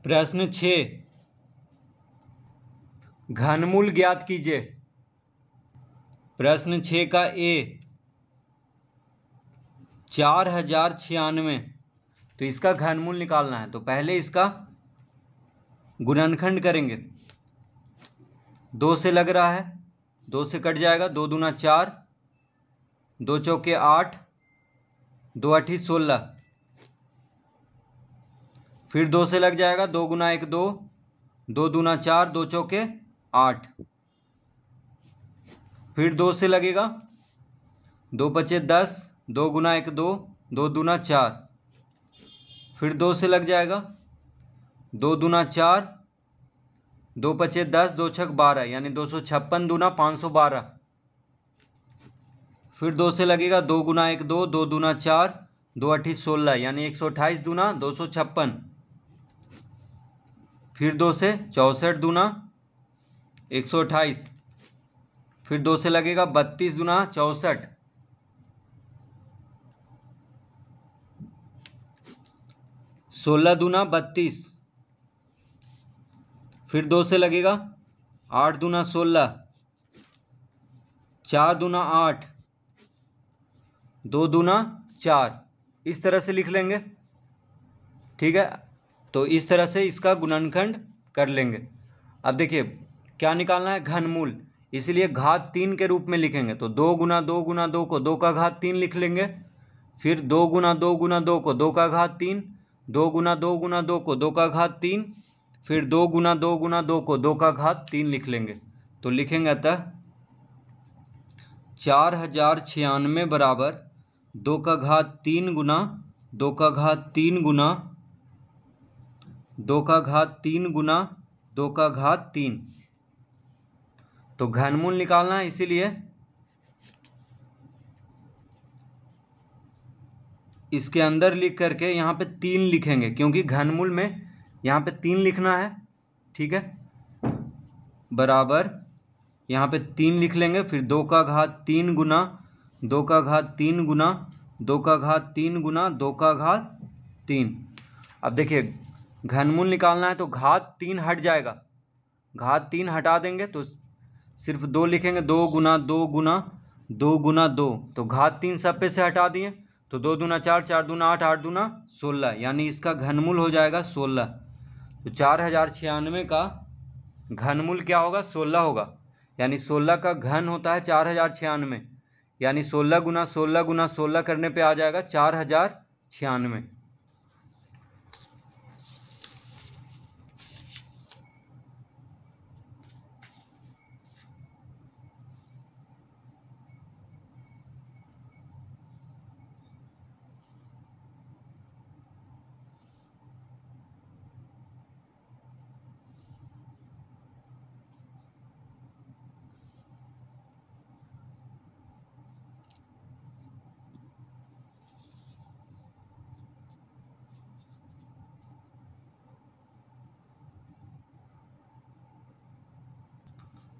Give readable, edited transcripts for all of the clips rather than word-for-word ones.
प्रश्न 6, घनमूल ज्ञात कीजिए। प्रश्न 6 का ए 4096, तो इसका घनमूल निकालना है। तो पहले इसका गुणनखंड करेंगे। 2 से लग रहा है, 2 से कट जाएगा, 2 दूना 4, 2 चौके 8, 2 अठी 16, फिर 2 से लग जाएगा, 2 गुना 1 2, 2 दूना 4, 2 चौके 8, फिर 2 से लगेगा, 2 पचे 10, 2 गुना 1 2, 2 दूना 4, फिर 2 से लग जाएगा, 2 दूना 4, 2 पचे 10, 2 छक 12, यानी 256 दूना 512, फिर 2 से लगेगा, 2 गुना 1 2, 2 दूना 4, 2 अठी 16, यानी 128 दूना 256, फिर 2 से 64 दूना 128, फिर 2 से लगेगा 32 दूना 64, 16 दूना 32, फिर 2 से लगेगा 8 दूना 16, 4 दूना 8, 2 दूना 4, इस तरह से लिख लेंगे। ठीक है, तो इस तरह से इसका गुणनखंड कर लेंगे। अब देखिए क्या निकालना है, घनमूल, इसलिए घात 3 के रूप में लिखेंगे। तो 2 गुना 2 गुना 2 को 2 का घात 3 लिख लेंगे, फिर 2 गुना 2 गुना 2 को 2 का घात 3, 2 गुना 2 गुना 2 को 2 का घात 3, फिर 2 गुना 2 गुना 2 को 2 का घात 3 लिख लेंगे। तो लिखेंगे अतः 4096 बराबर 2 का घात 3 गुना 2 का घात 3 गुना 2 का घात 3 गुना 2 का घात 3। तो घनमूल निकालना है, इसीलिए इसके अंदर लिख करके यहाँ पे 3 लिखेंगे, क्योंकि घनमूल में यहाँ पे 3 लिखना है। ठीक है, बराबर यहाँ पे 3 लिख लेंगे, फिर 2 का घात 3 गुना 2 का घात 3 गुना 2 का घात 3 गुना 2 का घात 3। अब देखिए घनमूल निकालना है तो घात 3 हट जाएगा, घात 3 हटा देंगे तो सिर्फ 2 लिखेंगे, 2 गुना 2 गुना 2 गुना 2, तो घात 3 सब पे से हटा दिए, तो 2 दूना 4, 4 दूना 8, 8 दूना 16, यानी इसका घनमूल हो जाएगा 16। तो 4096 का घनमूल क्या होगा, 16 होगा, यानी 16 का घन होता है 4096, यानी 16 गुना 16 गुना 16 करने पे आ जाएगा 4096।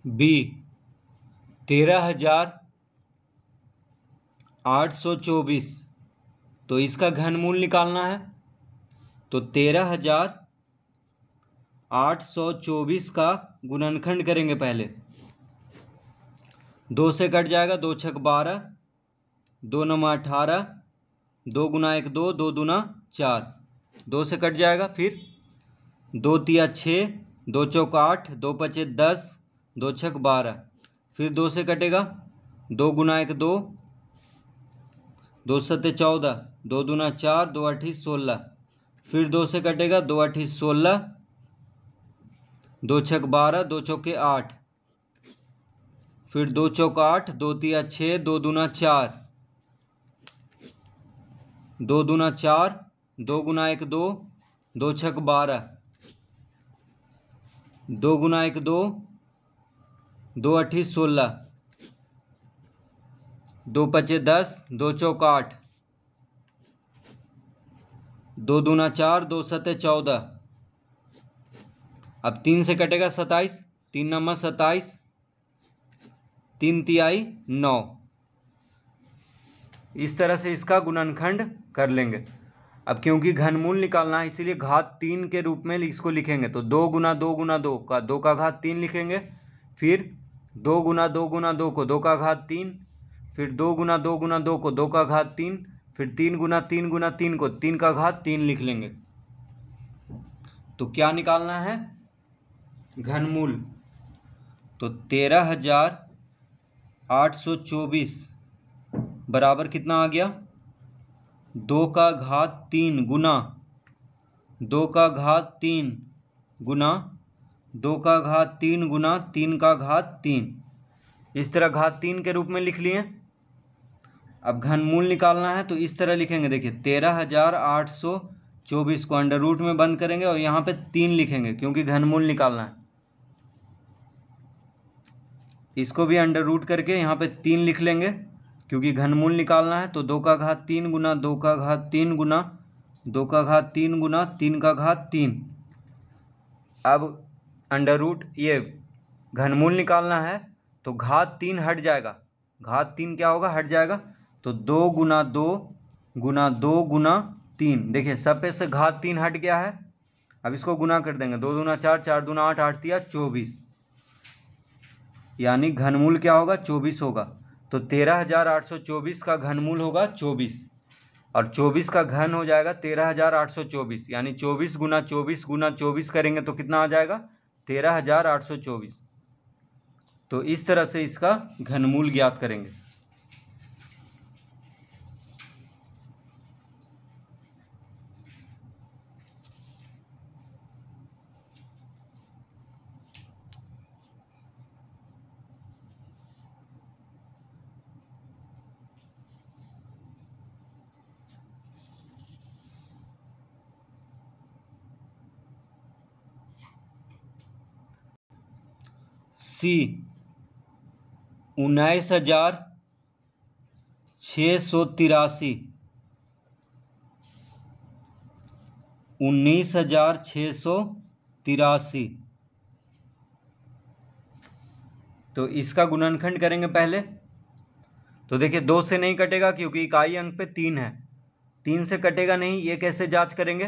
बी 13824, तो इसका घनमूल निकालना है। तो 13824 का गुणनखंड करेंगे पहले। 2 से कट जाएगा, 2 छक 12, 2 नम 18, 2 गुना 1 2, 2 दूना 4, 2 से कट जाएगा, फिर 2 तिया 6, 2 चौक 8, 2 पचे 10, 2 छक 12, फिर 2 से कटेगा, 2 गुना 1 2, 2 सत्ते 14, 2 दूना 4, 2 अठी 16, फिर 2 से कटेगा, 2 अठी 16, 2 छक 12, 2 चौके 8, फिर 2 चौक 8, 2 तिया 6, 2 दूना 4, 2 दूना 4, 2 गुना 1 2, 2 छक 12, 2 गुना 1 2, 2 अठी 16, 2 पचे 10, 2 चौक 8, 2 दूना 4, 2 सत्ते 14, अब 3 से कटेगा 27, 3 नम्बर 27, 3 तिहाई 9, इस तरह से इसका गुणनखंड कर लेंगे। अब क्योंकि घनमूल निकालना है इसीलिए घात 3 के रूप में इसको लिखेंगे। तो 2 गुना 2 गुना 2 का 2 का घात 3 लिखेंगे, फिर 2 गुना 2 गुना 2 को 2 का घात 3, फिर 2 गुना 2 गुना 2 को 2 का घात 3, फिर 3 गुना 3 गुना 3 को 3 का घात 3 लिख लेंगे। तो क्या निकालना है? घनमूल। तो 13,824 बराबर कितना आ गया? 2 का घात 3 गुना 2 का घात 3 गुना 2 का घात 3 गुना 3 का घात 3। इस तरह घात 3 के रूप में लिख लिए। अब घनमूल निकालना है तो इस तरह लिखेंगे। देखिए 13,824 को अंडर रूट में बंद करेंगे और यहाँ पे 3 लिखेंगे क्योंकि घनमूल निकालना है। इसको भी अंडर रूट करके यहाँ पे 3 लिख लेंगे क्योंकि घनमूल निकालना है। तो 2 का घात 3 गुना 2 का घात 3 गुना 2 का घात 3 गुना 3 का घात 3। अब अंडर रूट ये घनमूल निकालना है तो घात 3 हट जाएगा। घात 3 क्या होगा? हट जाएगा। तो 2 गुना 2 गुना 2 गुना 3। देखिए सब पे से घात 3 हट गया है। अब इसको गुना कर देंगे। 2 दूना 4, 4 दूना 8, 8 तिया 24, यानी घनमूल क्या होगा? 24 होगा। तो 13,824 का घनमूल होगा 24 और 24 का घन हो जाएगा 13,824, यानी 24 गुना 24 गुना 24 करेंगे तो कितना आ जाएगा? 13,824। तो इस तरह से इसका घनमूल ज्ञात करेंगे। सी 19,683 19,683। तो इसका गुणनखंड करेंगे पहले। तो देखिए 2 से नहीं कटेगा क्योंकि इकाई अंक पे 3 है। 3 से कटेगा नहीं, ये कैसे जांच करेंगे?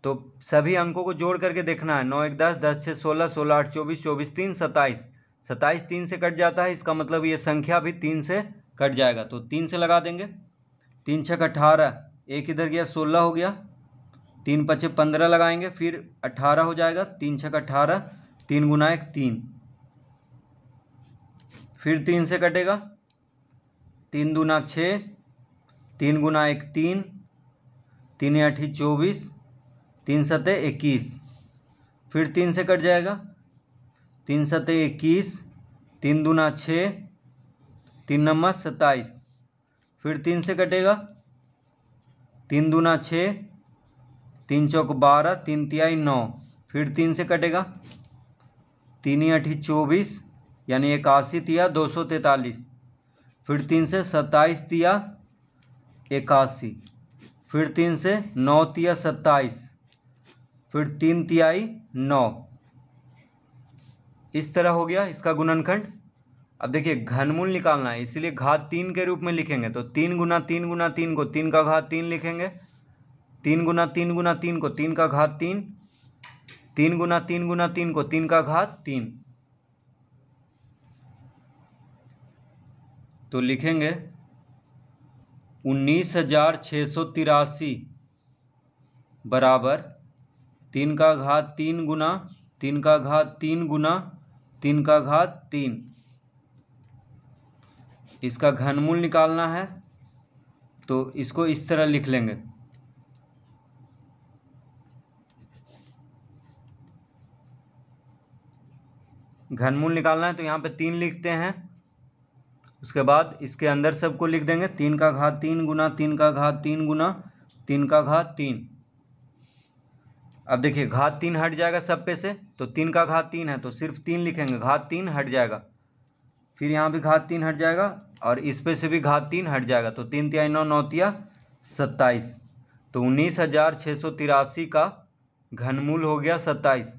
तो सभी अंकों को जोड़ करके देखना है। 9 1 10, 10 6 16, 16 8 24, 24 3 27। 27 3 से कट जाता है, इसका मतलब ये संख्या भी 3 से कट जाएगा। तो 3 से लगा देंगे। 3 6 18, एक इधर गया 16 हो गया। 3 5 15 लगाएंगे, फिर 18 हो जाएगा। 3 6 18, 3 गुना 1 3, फिर 3 से कटेगा। 3 दूना 6, 3 गुना 1 3, 3 8 24, 3 7 21, फिर 3 से कट जाएगा। 3 7 21, 3 दूना 6, 3 नम्मा 27, फिर 3 से कटेगा। 3 दूना 6, 3 चौक 12, 3 तिहाई 9, फिर 3 से कटेगा। 3 8 24, यानी 81 तिया 243, फिर 3 से 27 तिया 81, फिर 3 से 9 तिया 27, फिर 3 तिहाई 9। इस तरह हो गया इसका गुणनखंड। अब देखिए घनमूल निकालना है इसीलिए घात 3 के रूप में लिखेंगे। तो 3 गुना 3 गुना 3 को 3 का घात 3 लिखेंगे। 3 गुना 3 गुना 3 को 3 का घात 3, 3 गुना 3 गुना 3 को 3 का घात 3। तो लिखेंगे 19,683 बराबर 3 का घात 3 गुना 3 का घात 3 गुना 3 का घात 3। इसका घनमूल निकालना है तो इसको इस तरह लिख लेंगे। घनमूल निकालना है तो यहाँ पे 3 लिखते हैं, उसके बाद इसके अंदर सबको लिख देंगे। 3 का घात 3 गुना 3 का घात 3 गुना 3 का घात 3। अब देखिए घात 3 हट जाएगा सब पे से, तो 3 का घात 3 है तो सिर्फ 3 लिखेंगे, घात 3 हट जाएगा। फिर यहाँ भी घात 3 हट जाएगा और इस पे से भी घात 3 हट जाएगा। तो 3 तिया 9, 9 तिया 27। तो 19,683 का घनमूल हो गया 27।